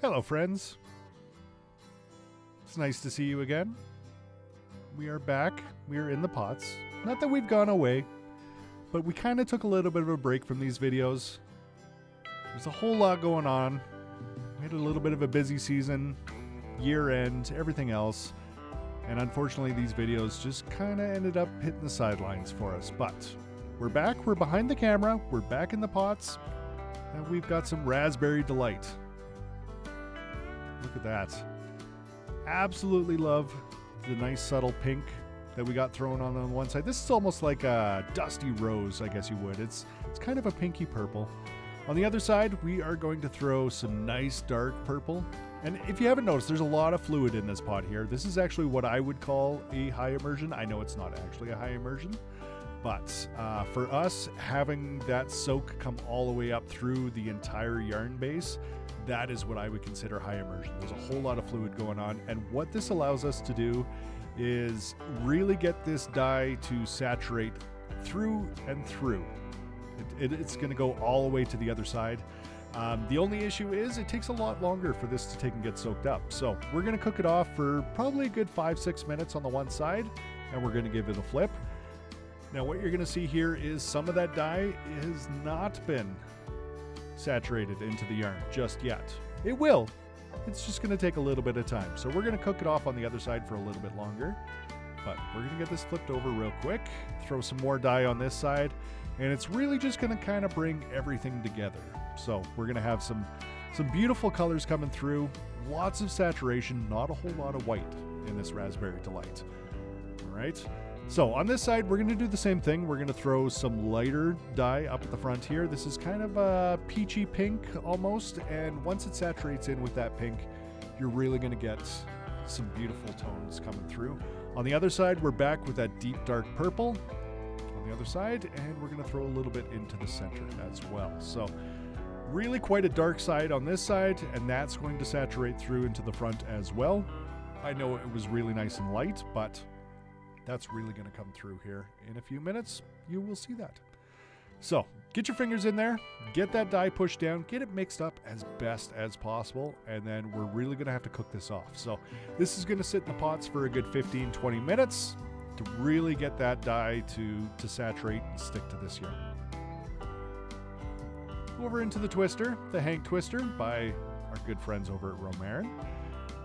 Hello, friends. It's nice to see you again. We are back. We are in the pots. Not that we've gone away, but we kind of took a little bit of a break from these videos. There's a whole lot going on. We had a little bit of a busy season, year end, everything else. And unfortunately, these videos just kind of ended up hitting the sidelines for us. But we're back. We're behind the camera. We're back in the pots. And we've got some Raspberry Delight. Look at that. Absolutely love the nice subtle pink that we got thrown on one side. This is almost like a dusty rose, I guess you would. It's kind of a pinky purple. On the other side, we are going to throw some nice dark purple. And if you haven't noticed, there's a lot of fluid in this pot here. This is actually what I would call a high immersion. I know it's not actually a high immersion, but for us, having that soak come all the way up through the entire yarn base, that is what I would consider high immersion. There's a whole lot of fluid going on, and what this allows us to do is really get this dye to saturate through and through. It's going to go all the way to the other side. The only issue is it takes a lot longer for this to take and get soaked up. So we're going to cook it off for probably a good 5-6 minutes on the one side, and we're going to give it a flip. Now what you're going to see here is some of that dye has not been saturated into the yarn just yet. It will. It's just going to take a little bit of time. So we're going to cook it off on the other side for a little bit longer. But we're going to get this flipped over real quick, throw some more dye on this side, and it's really just going to kind of bring everything together. So we're going to have some beautiful colors coming through, lots of saturation, not a whole lot of white in this Raspberry Delight. All right. So on this side, we're going to do the same thing. We're going to throw some lighter dye up at the front here. This is kind of a peachy pink almost, and once it saturates in with that pink, you're really going to get some beautiful tones coming through. On the other side, we're back with that deep dark purple on the other side, and we're going to throw a little bit into the center as well. So really quite a dark side on this side, and that's going to saturate through into the front as well. I know it was really nice and light, but that's really going to come through here in a few minutes. You will see that. So get your fingers in there, get that dye pushed down, get it mixed up as best as possible, and then we're really going to have to cook this off. So this is going to sit in the pots for a good 15-20 minutes to really get that dye to saturate and stick to this yarn. Over into the twister, the Hank Twister by our good friends over at Romarin.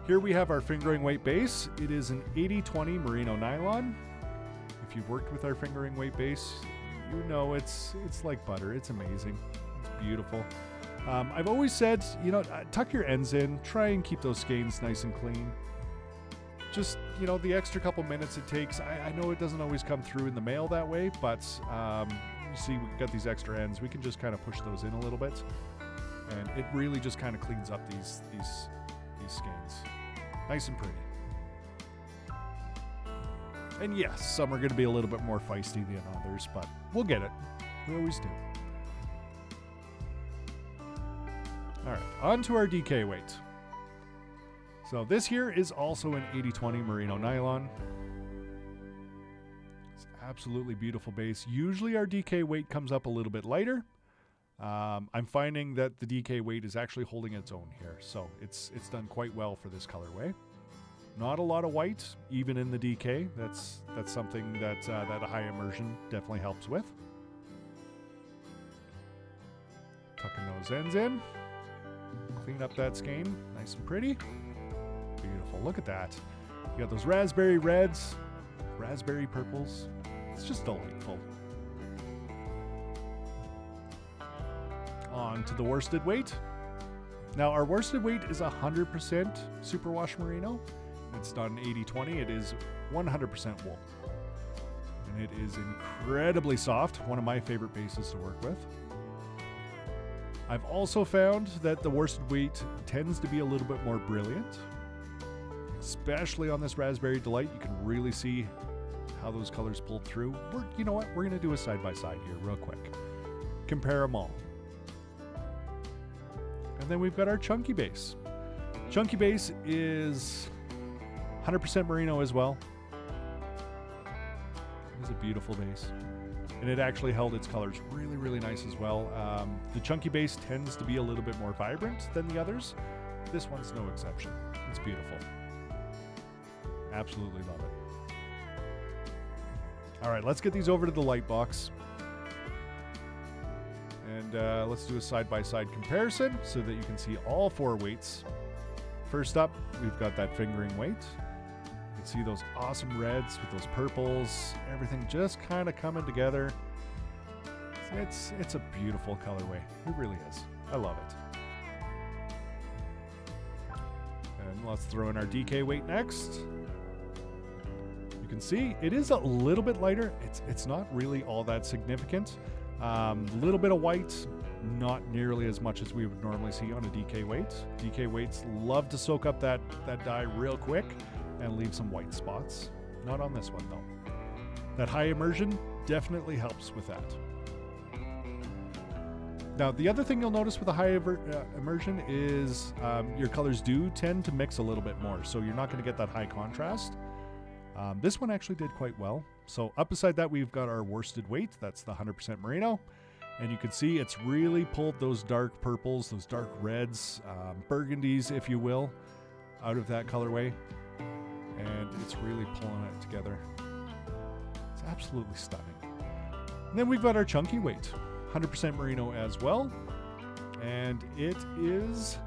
Here we have our fingering weight base. It is an 80/20 merino nylon. If you've worked with our fingering weight base, you know it's like butter. It's amazing. It's beautiful. I've always said, you know, tuck your ends in. Try and keep those skeins nice and clean. Just, you know, the extra couple minutes it takes. I know it doesn't always come through in the mail that way, but you see we've got these extra ends. We can just kind of push those in a little bit, and it really just kind of cleans up these skeins. Nice and pretty. And yes, some are going to be a little bit more feisty than others, but we'll get it. We always do. All right, on to our DK weight. So this here is also an 80/20 merino nylon. It's absolutely beautiful base. Usually our DK weight comes up a little bit lighter. I'm finding that the DK weight is actually holding its own here, so it's done quite well for this colorway. Not a lot of white, even in the DK. That's something that a high immersion definitely helps with. Tucking those ends in, clean up that skein, nice and pretty. Beautiful. Look at that. You got those raspberry reds, raspberry purples. It's just delightful. On to the worsted weight. Now our worsted weight is 100% superwash merino. It's done 80/20. It is 100% wool. And it is incredibly soft. One of my favorite bases to work with. I've also found that the worsted weight tends to be a little bit more brilliant. Especially on this Raspberry Delight, you can really see how those colors pulled through. You know what? We're going to do a side-by-side here real quick. Compare them all. And then we've got our chunky base. Chunky base is 100% merino as well. It's a beautiful base. And it actually held its colors really nice as well. The chunky base tends to be a little bit more vibrant than the others. this one's no exception. It's beautiful. Absolutely love it. All right, let's get these over to the light box. And let's do a side-by-side comparison so that you can see all 4 weights. First up, we've got that fingering weight. You can see those awesome reds with those purples, everything just kind of coming together. It's a beautiful colorway. It really is. I love it. And let's throw in our DK weight next. You can see it is a little bit lighter. It's not really all that significant. A little bit of white, not nearly as much as we would normally see on a DK weight. DK weights love to soak up that dye real quick and leave some white spots. Not on this one though. That high immersion definitely helps with that. Now, the other thing you'll notice with a high immersion is your colors do tend to mix a little bit more, so you're not going to get that high contrast. This one actually did quite well. So up beside that, we've got our worsted weight. That's the 100% merino. And you can see it's really pulled those dark purples, those dark reds, burgundies, if you will, out of that colorway. And it's really pulling it together. It's absolutely stunning. And then we've got our chunky weight, 100% merino as well. And it is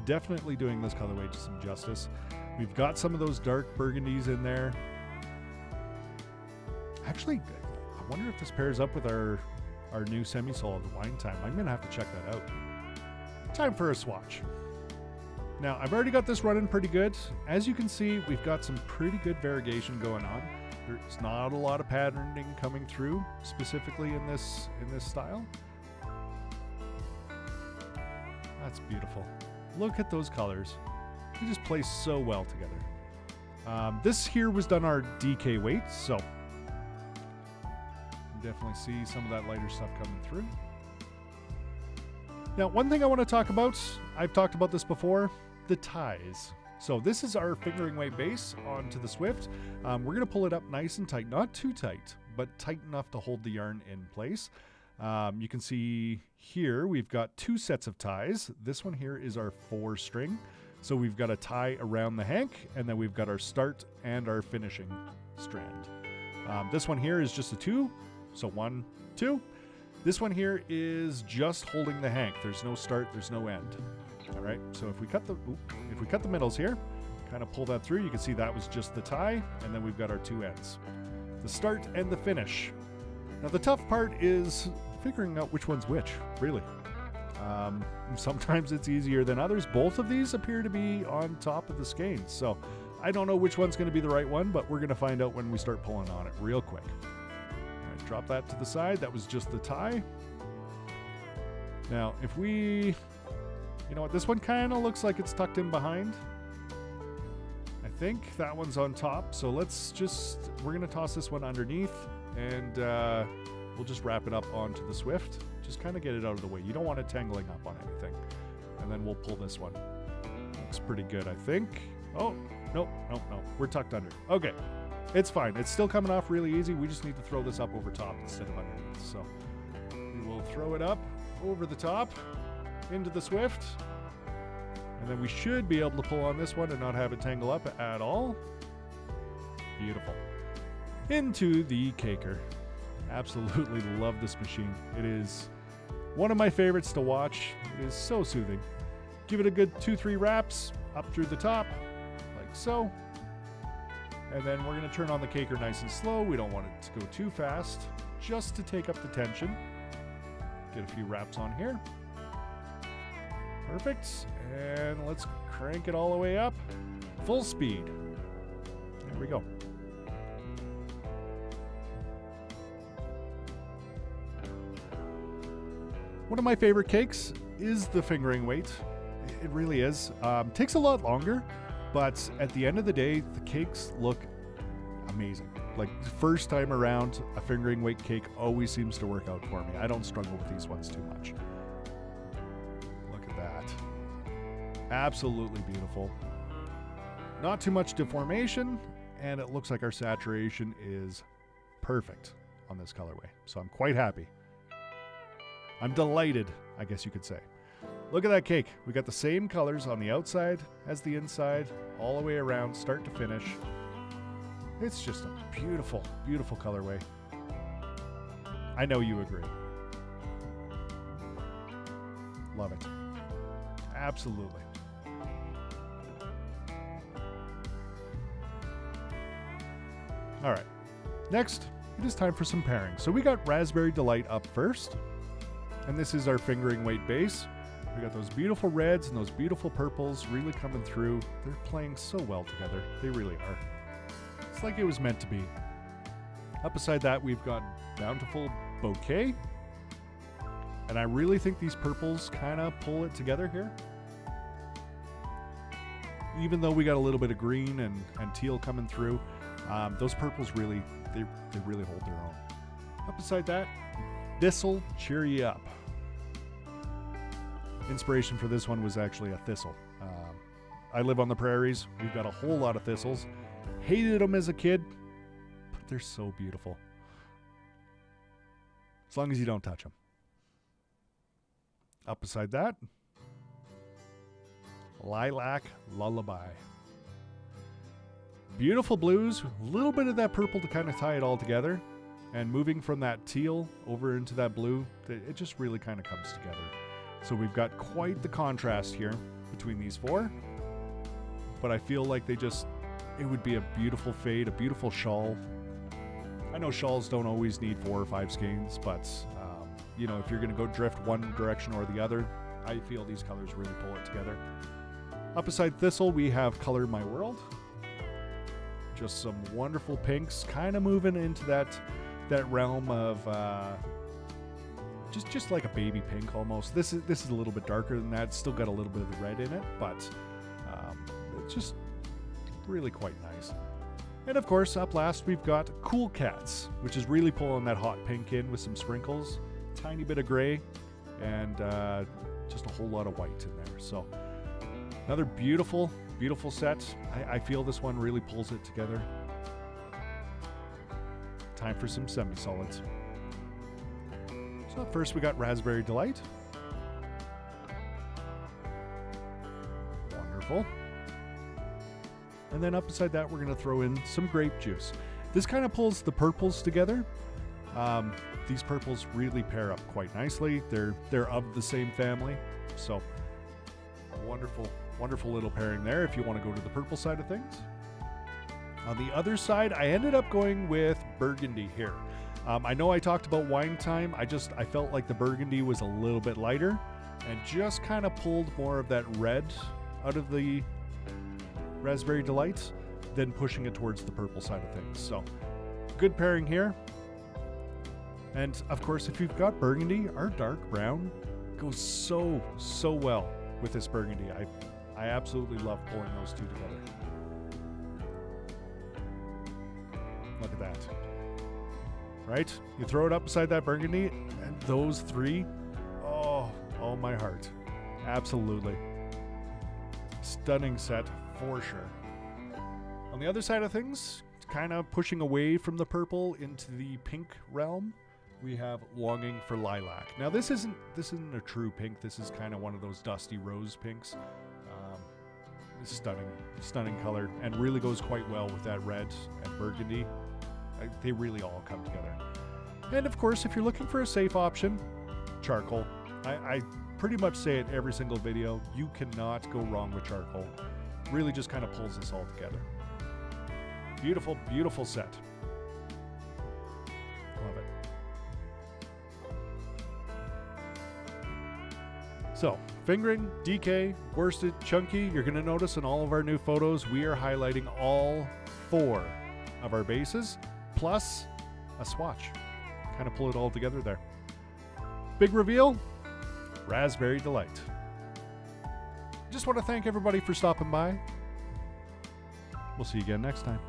definitely doing this colorway some justice. We've got some of those dark burgundies in there. Actually, I wonder if this pairs up with our new semi-solid wine time. I'm going to have to check that out. Time for a swatch. Now, I've already got this running pretty good. As you can see, we've got some pretty good variegation going on. There's not a lot of patterning coming through, specifically in this style. That's beautiful. Look at those colors. They just play so well together. This here was done our DK weight, so you can definitely see some of that lighter stuff coming through. Now, one thing I want to talk about, I've talked about this before, the ties. So this is our fingering weight base onto the Swift. We're going to pull it up nice and tight, not too tight, but tight enough to hold the yarn in place. You can see here we've got 2 sets of ties. This one here is our 4-string. So we've got a tie around the hank, and then we've got our start and our finishing strand. This one here is just a 2, so 1, 2. This one here is just holding the hank. There's no start, there's no end. All right, so if we cut the middles here, kind of pull that through, you can see that was just the tie, and then we've got our 2 ends. The start and the finish. Now the tough part is figuring out which one's which, really. Sometimes it's easier than others. Both of these appear to be on top of the skeins, so I don't know which one's going to be the right one, but we're going to find out when we start pulling on it real quick. All right, drop that to the side. That was just the tie. Now, if we... You know what? This one kind of looks like it's tucked in behind. I think that one's on top, so we're going to toss this one underneath, and we'll just wrap it up onto the Swift. Just kind of get it out of the way. You don't want it tangling up on anything. And then we'll pull this one. Looks pretty good, I think. Oh, nope. We're tucked under. Okay, it's fine. It's still coming off really easy. We just need to throw this up over top instead of underneath. So we will throw it up over the top into the Swift. And then we should be able to pull on this one and not have it tangle up at all. Beautiful. Into the caker. Absolutely love this machine. It is one of my favorites to watch. It is so soothing. Give it a good 2-3 wraps up through the top, like so. And then we're going to turn on the caker nice and slow. We don't want it to go too fast, just to take up the tension. Get a few wraps on here. Perfect. And let's crank it all the way up. Full speed. There we go. One of my favorite cakes is the fingering weight. It really is. Takes a lot longer, but at the end of the day, the cakes look amazing. Like, first time around, a fingering weight cake always seems to work out for me. I don't struggle with these ones too much. Look at that. Absolutely beautiful. Not too much deformation, and it looks like our saturation is perfect on this colorway. So I'm quite happy. I'm delighted, I guess you could say. Look at that cake. We got the same colors on the outside as the inside, all the way around, start to finish. It's just a beautiful, beautiful colorway. I know you agree. Love it. Absolutely. All right. Next, it is time for some pairing. So we got Raspberry Delight up first. And this is our fingering weight base. We got those beautiful reds and those beautiful purples really coming through. They're playing so well together. They really are. It's like it was meant to be. Up beside that, we've got Bountiful Bouquet. And I really think these purples kind of pull it together here. Even though we got a little bit of green and teal coming through, those purples really, they really hold their own. Up beside that, Thistle Cheer You Up. Inspiration for this one was actually a thistle. I live on the prairies. We've got a whole lot of thistles. Hated them as a kid, but they're so beautiful. As long as you don't touch them. Up beside that, Lilac Lullaby. Beautiful blues, a little bit of that purple to kind of tie it all together. And moving from that teal over into that blue, it just really kind of comes together. So we've got quite the contrast here between these four. But I feel like it would be a beautiful fade, a beautiful shawl. I know shawls don't always need 4 or 5 skeins, but you know, if you're going to go drift one direction or the other, I feel these colors really pull it together. Up beside Thistle, we have Color My World. Just some wonderful pinks, kind of moving into that realm of just like a baby pink almost. This is a little bit darker than that. It's still got a little bit of the red in it, but it's just really quite nice. And of course, up last we've got Cool Cats, which is really pulling that hot pink in with some sprinkles, tiny bit of gray, and just a whole lot of white in there. So another beautiful, beautiful set. I feel this one really pulls it together. Time for some semi-solids. So first we got Raspberry Delight. Wonderful. And then up beside that, we're going to throw in some grape juice. This kind of pulls the purples together. These purples really pair up quite nicely. They're of the same family. So wonderful, wonderful little pairing there if you want to go to the purple side of things. On the other side, I ended up going with Burgundy here. I know I talked about wine time. I felt like the Burgundy was a little bit lighter and just kind of pulled more of that red out of the Raspberry Delight than pushing it towards the purple side of things. So good pairing here. And of course, if you've got Burgundy, our dark brown goes so well with this Burgundy. I absolutely love pulling those two together. Look at that. Right? You throw it up beside that Burgundy, and those three, oh my heart. Absolutely. Stunning set for sure. On the other side of things, kind of pushing away from the purple into the pink realm, we have Longing for Lilac. Now this isn't a true pink. This is kind of one of those dusty rose pinks. Stunning color, and really goes quite well with that red and burgundy. They really all come together. And of course, if you're looking for a safe option, charcoal. I pretty much say it every single video. You cannot go wrong with charcoal. Really just kind of pulls this all together. Beautiful, beautiful set. Love it. So, fingering, DK, worsted, chunky, you're going to notice in all of our new photos, we are highlighting all 4 of our bases, plus a swatch. Kind of pull it all together there. Big reveal, Raspberry Delight. Just want to thank everybody for stopping by. We'll see you again next time.